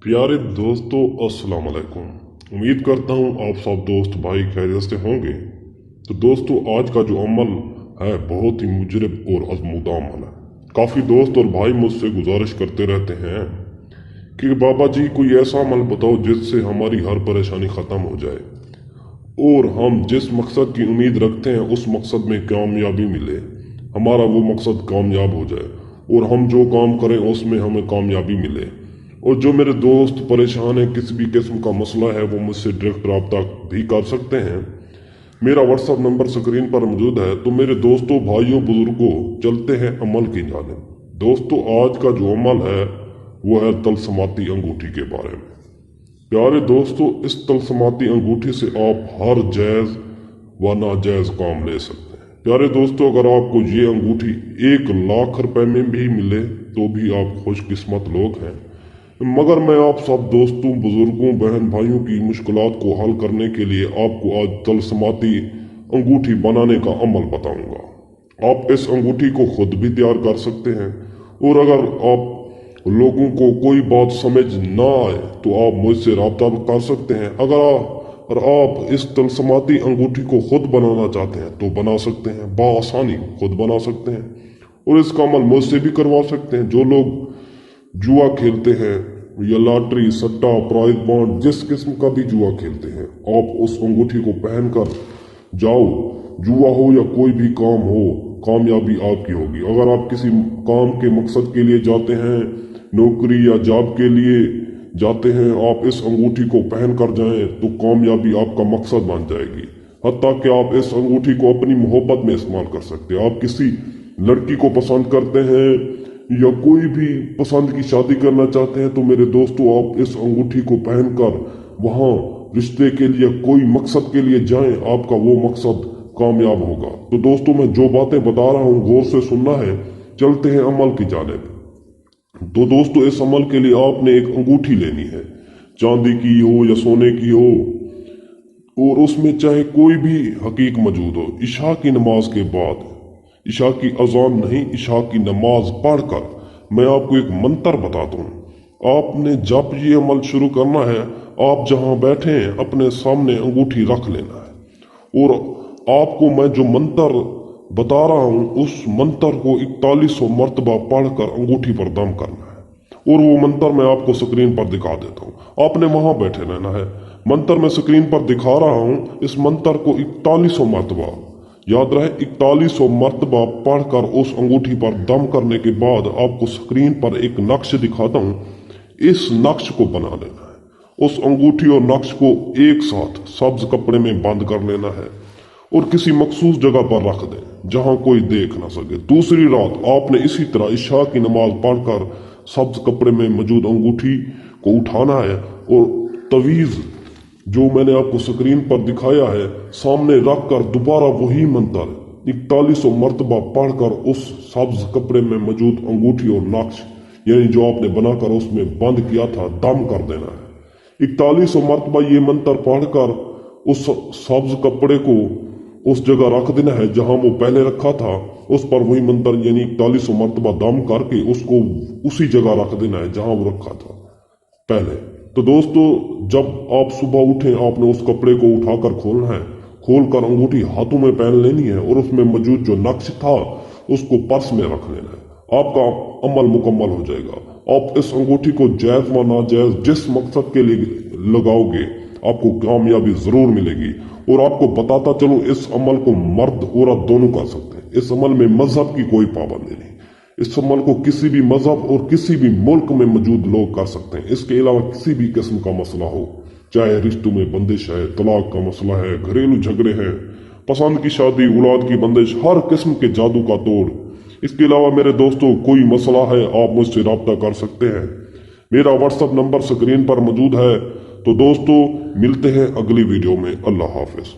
प्यारे दोस्तों, अस्सलाम वालेकुम। उम्मीद करता हूँ आप सब दोस्त भाई खैरियत से होंगे। तो दोस्तों, आज का जो अमल है बहुत ही मुजरब और आजमूदा अमल है। काफ़ी दोस्त और भाई मुझसे गुजारिश करते रहते हैं कि बाबा जी कोई ऐसा अमल बताओ जिससे हमारी हर परेशानी ख़त्म हो जाए और हम जिस मकसद की उम्मीद रखते हैं उस मकसद में कामयाबी मिले, हमारा वो मकसद कामयाब हो जाए और हम जो काम करें उसमें हमें कामयाबी मिले। और जो मेरे दोस्त परेशान हैं, किसी भी किस्म का मसला है, वो मुझसे डायरेक्ट रब्ता भी कर सकते हैं। मेरा व्हाट्सअप नंबर स्क्रीन पर मौजूद है। तो मेरे दोस्तों, भाइयों, बुजुर्गों, चलते हैं अमल की जानिब। दोस्तों, आज का जो अमल है वो है तलसमाती अंगूठी के बारे में। प्यारे दोस्तों, इस तलसमाती अंगूठी से आप हर जायज़ व नाजायज़ काम ले सकते हैं। प्यारे दोस्तों, अगर आपको ये अंगूठी 1 लाख रुपए में भी मिले तो भी आप खुशकिस्मत लोग हैं। मगर मैं आप सब दोस्तों, बुजुर्गों, बहन भाइयों की मुश्किलात को हल करने के लिए आपको आज तलसमाती अंगूठी बनाने का अमल बताऊंगा। आप इस अंगूठी को खुद भी तैयार कर सकते हैं और अगर आप लोगों को कोई बात समझ ना आए तो आप मुझसे रब्ता कर सकते हैं। अगर आप इस तलसमाती अंगूठी को खुद बनाना चाहते हैं तो बना सकते हैं, बआसानी खुद बना सकते हैं और इसका अमल मुझसे भी करवा सकते हैं। जो लोग जुआ खेलते हैं या लॉटरी, सट्टा, प्राइज बॉन्ड, जिस किस्म का भी जुआ खेलते हैं, आप उस अंगूठी को पहनकर जाओ। जुआ हो या कोई भी काम हो, कामयाबी आपकी होगी। अगर आप किसी काम के मकसद के लिए जाते हैं, नौकरी या जॉब के लिए जाते हैं, आप इस अंगूठी को पहन कर जाएं तो कामयाबी आपका मकसद बन जाएगी। हत्ता कि आप इस अंगूठी को अपनी मोहब्बत में इस्तेमाल कर सकते हैं। आप किसी लड़की को पसंद करते हैं या कोई भी पसंद की शादी करना चाहते हैं तो मेरे दोस्तों, आप इस अंगूठी को पहनकर वहां रिश्ते के लिए, कोई मकसद के लिए जाएं, आपका वो मकसद कामयाब होगा। तो दोस्तों, मैं जो बातें बता रहा हूं गौर से सुनना है। चलते हैं अमल की जानिब। तो दोस्तों, इस अमल के लिए आपने एक अंगूठी लेनी है, चांदी की हो या सोने की हो, और उसमें चाहे कोई भी हकीक मौजूद हो। इशा की नमाज के बाद, इशा की अजान नहीं, इशा की नमाज पढ़कर मैं आपको एक मंत्र बता दूं। आपने जब ये अमल शुरू करना है, आप जहां बैठे हैं अपने सामने अंगूठी रख लेना है और आपको मैं जो मंत्र बता रहा हूं उस मंत्र को 4100 मरतबा पढ़कर अंगूठी पर दम करना है। और वो मंत्र मैं आपको स्क्रीन पर दिखा देता हूं, आपने वहां बैठे रहना है। मंत्र मैं स्क्रीन पर दिखा रहा हूं, इस मंत्र को 4100 मरतबा, याद रहे 4100 मरतबा पढ़कर उस अंगूठी पर दम करने के बाद आपको स्क्रीन पर एक नक्श दिखाता हूं। इस नक्श को बना लेना है। उस अंगूठी और नक्श को एक साथ सब्ज कपड़े में बंद कर लेना है और किसी मखसूस जगह पर रख दें जहां कोई देख ना सके। दूसरी रात आपने इसी तरह इशा की नमाज पढ़कर सब्ज कपड़े में मौजूद अंगूठी को उठाना है और तवीज जो मैंने आपको स्क्रीन पर दिखाया है सामने रखकर दोबारा वही मंत्र 4100 मरतबा पढ़कर उस सब्ज कपड़े में मौजूद अंगूठी और नक्श, यानी जो आपने बनाकर उसमें बंद किया था, दम कर देना है। 4100 मरतबा ये मंत्र पढ़कर उस सब्ज कपड़े को उस जगह रख देना है जहां वो पहले रखा था। उस पर वही मंत्र यानी 4100 मरतबा दम करके उसको उसी जगह रख देना है जहां वो रखा था पहले। तो दोस्तों, जब आप सुबह उठे, आपने उस कपड़े को उठाकर खोलना है। खोलकर अंगूठी हाथों में पहन लेनी है और उसमें मौजूद जो नक्श था उसको पर्स में रख लेना है। आपका अमल मुकम्मल हो जाएगा। आप इस अंगूठी को जायज व नाजायज जिस मकसद के लिए लगाओगे आपको कामयाबी जरूर मिलेगी। और आपको बताता चलूं, इस अमल को मर्द औरत दोनों कर सकते हैं। इस अमल में मजहब की कोई पाबंदी नहीं। इस अमल को किसी भी मजहब और किसी भी मुल्क में मौजूद लोग कर सकते हैं। इसके अलावा किसी भी किस्म का मसला हो, चाहे रिश्तों में बंदिश है, तलाक का मसला है, घरेलू झगड़े हैं, पसंद की शादी, औलाद की बंदिश, हर किस्म के जादू का तोड़। इसके अलावा मेरे दोस्तों, कोई मसला है आप मुझसे रब्ता कर सकते हैं। मेरा व्हाट्सएप नंबर स्क्रीन पर मौजूद है। तो दोस्तों, मिलते हैं अगली वीडियो में। अल्लाह हाफिज।